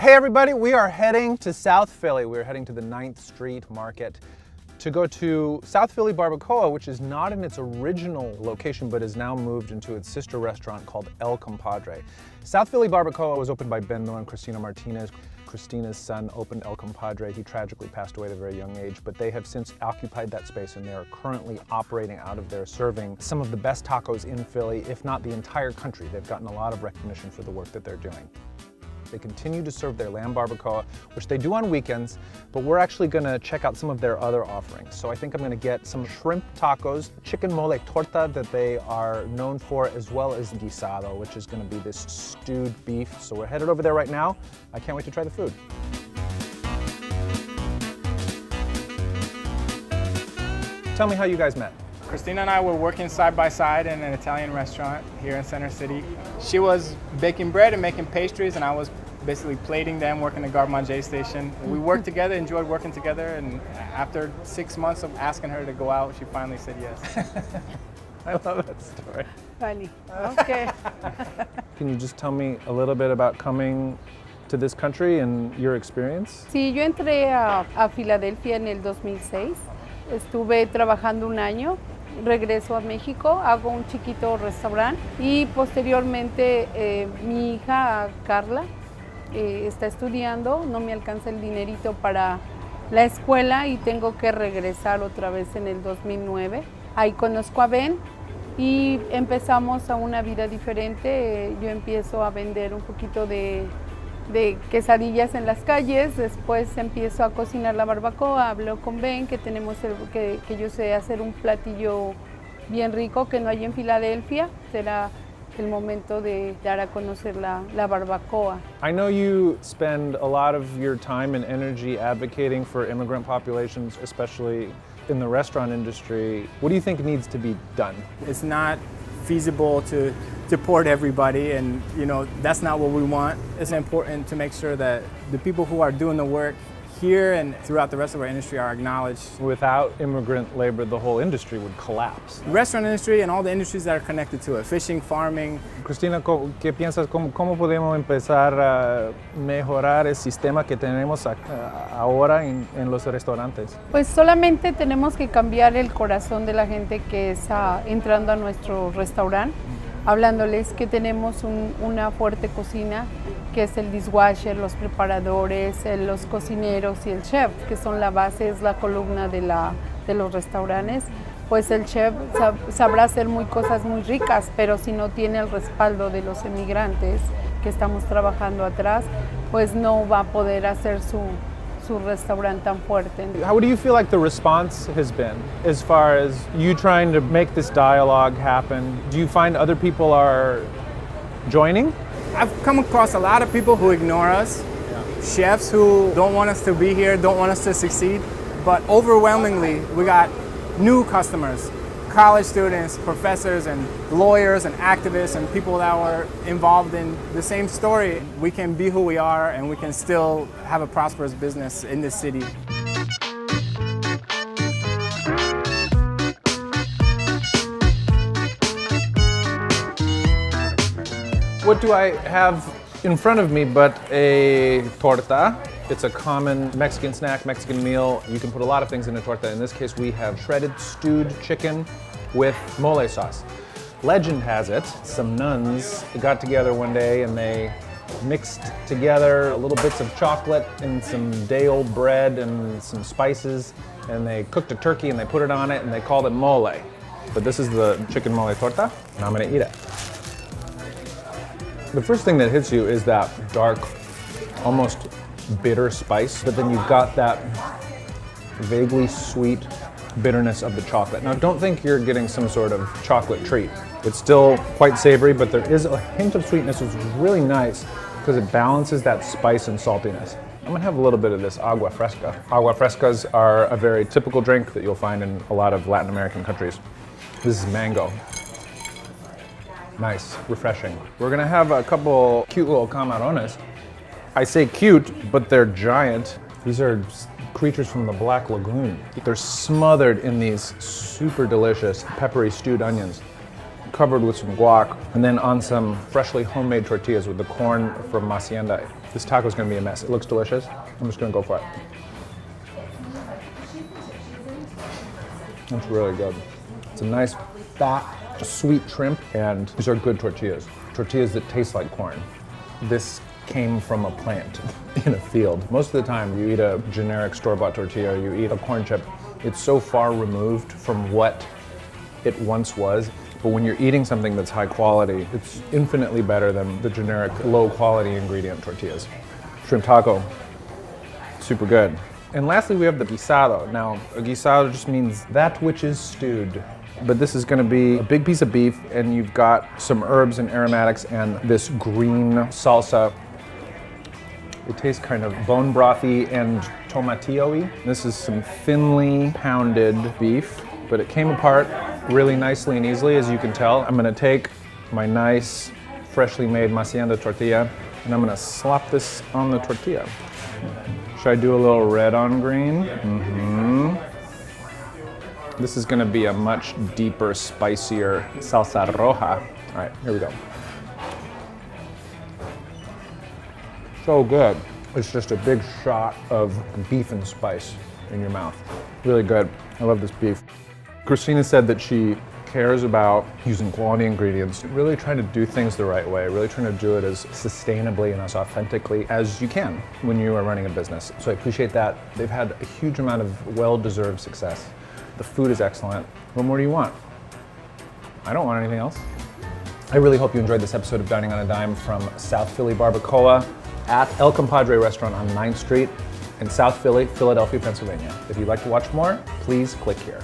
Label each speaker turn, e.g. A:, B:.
A: Hey everybody, we are heading to South Philly. We're heading to the 9th Street Market to go to South Philly Barbacoa, which is not in its original location, but has now moved into its sister restaurant called El Compadre. South Philly Barbacoa was opened by Ben Miller and Cristina Martinez. Christina's son opened El Compadre. He tragically passed away at a very young age, but they have since occupied that space and they are currently operating out of there, serving some of the best tacos in Philly, if not the entire country. They've gotten a lot of recognition for the work that they're doing. They continue to serve their lamb barbacoa, which they do on weekends, but we're actually gonna check out some of their other offerings. So I think I'm gonna get some shrimp tacos, chicken mole torta that they are known for, as well as guisado, which is gonna be this stewed beef. So we're headed over there right now. I can't wait to try the food. Tell me how you guys met.
B: Christina and I were working side by side in an Italian restaurant here in Center City. She was baking bread and making pastries, and I was basically plating them, working the garde-manger station. We worked together, enjoyed working together, and after 6 months of asking her to go out, she finally said yes.
A: I love that story.
C: Funny. Okay.
A: Can you just tell me a little bit about coming to this country and your experience?
C: Sí, yo entré a Filadelfia en el 2006. Estuve trabajando un año. Regreso a México, hago un chiquito restaurante y posteriormente mi hija Carla está estudiando, no me alcanza el dinerito para la escuela y tengo que regresar otra vez en el 2009. Ahí conozco a Ben y empezamos a una vida diferente. Yo empiezo a vender un poquito de quesadillas en las calles, después empiezo a cocinar la barbacoa, hablo con Ben que yo sé hacer un platillo bien rico que no hay en Filadelfia. Será el momento de dar a conocer la barbacoa.
A: I know you spend a lot of your time and energy advocating for immigrant populations, especially in the restaurant industry. What do you think needs to be done?
B: It's not feasible to deport everybody, and that's not what we want. It's important to make sure that the people who are doing the work here and throughout the rest of our industry are acknowledged.
A: Without immigrant labor, the whole industry would collapse.
B: The restaurant industry and all the industries that are connected to it, fishing, farming.
A: Cristina, ¿qué piensas? ¿Cómo podemos empezar a mejorar el sistema que tenemos ahora en los restaurantes?
C: Pues solamente tenemos que cambiar el corazón de la gente que está entrando a nuestro restaurante, hablándoles que tenemos una fuerte cocina, que es el dishwasher, los preparadores, los cocineros y el chef, que son la base, es la columna de los restaurantes. Pues el chef sabrá hacer cosas muy ricas, pero si no tiene el respaldo de los emigrantes que estamos trabajando atrás, pues no va a poder hacer su restaurante tan fuerte.
A: How do you feel like the response has been as far as you trying to make this dialogue happen? Do you find other people are joining?
B: I've come across a lot of people who ignore us, chefs who don't want us to be here, don't want us to succeed, but overwhelmingly we got new customers, college students, professors, and lawyers and activists and people that were involved in the same story. We can be who we are and we can still have a prosperous business in this city.
A: What do I have in front of me but a torta? It's a common Mexican snack, Mexican meal. You can put a lot of things in a torta. In this case, we have shredded stewed chicken with mole sauce. Legend has it, some nuns got together one day and they mixed together little bits of chocolate and some day-old bread and some spices, and they cooked a turkey and they put it on it and they called it mole. But this is the chicken mole torta, and I'm gonna eat it. The first thing that hits you is that dark, almost bitter spice, but then you've got that vaguely sweet bitterness of the chocolate. Now, don't think you're getting some sort of chocolate treat. It's still quite savory, but there is a hint of sweetness, which is really nice because it balances that spice and saltiness. I'm gonna have a little bit of this agua fresca. Agua frescas are a very typical drink that you'll find in a lot of Latin American countries. This is mango. Nice, refreshing. We're gonna have a couple cute little camarones. I say cute, but they're giant. These are creatures from the Black Lagoon. They're smothered in these super delicious peppery stewed onions. covered with some guac, and then on some freshly homemade tortillas with the corn from Hacienda. This taco is gonna be a mess. It looks delicious. I'm just gonna go for it. That's really good. It's a nice, fat, sweet shrimp, and these are good tortillas. Tortillas that taste like corn. This came from a plant in a field. Most of the time, you eat a generic store-bought tortilla, you eat a corn chip, it's so far removed from what it once was. But when you're eating something that's high quality, it's infinitely better than the generic low quality ingredient tortillas. Shrimp taco, super good. And lastly, we have the guisado. Now, a guisado just means that which is stewed. But this is gonna be a big piece of beef, and you've got some herbs and aromatics and this green salsa. It tastes kind of bone brothy and tomatillo-y. This is some thinly pounded beef, but it came apart really nicely and easily, as you can tell. I'm gonna take my nice, freshly made Hacienda tortilla, and I'm gonna slap this on the tortilla. Should I do a little red on green? Mm-hmm. This is gonna be a much deeper, spicier salsa roja. All right, here we go. So good. It's just a big shot of beef and spice in your mouth. Really good. I love this beef. Christina said that she cares about using quality ingredients, really trying to do things the right way, really trying to do it as sustainably and as authentically as you can when you are running a business. So I appreciate that. They've had a huge amount of well-deserved success. The food is excellent. What more do you want? I don't want anything else. I really hope you enjoyed this episode of Dining on a Dime from South Philly Barbacoa at El Compadre Restaurant on 9th Street in South Philly, Philadelphia, Pennsylvania. If you'd like to watch more, please click here.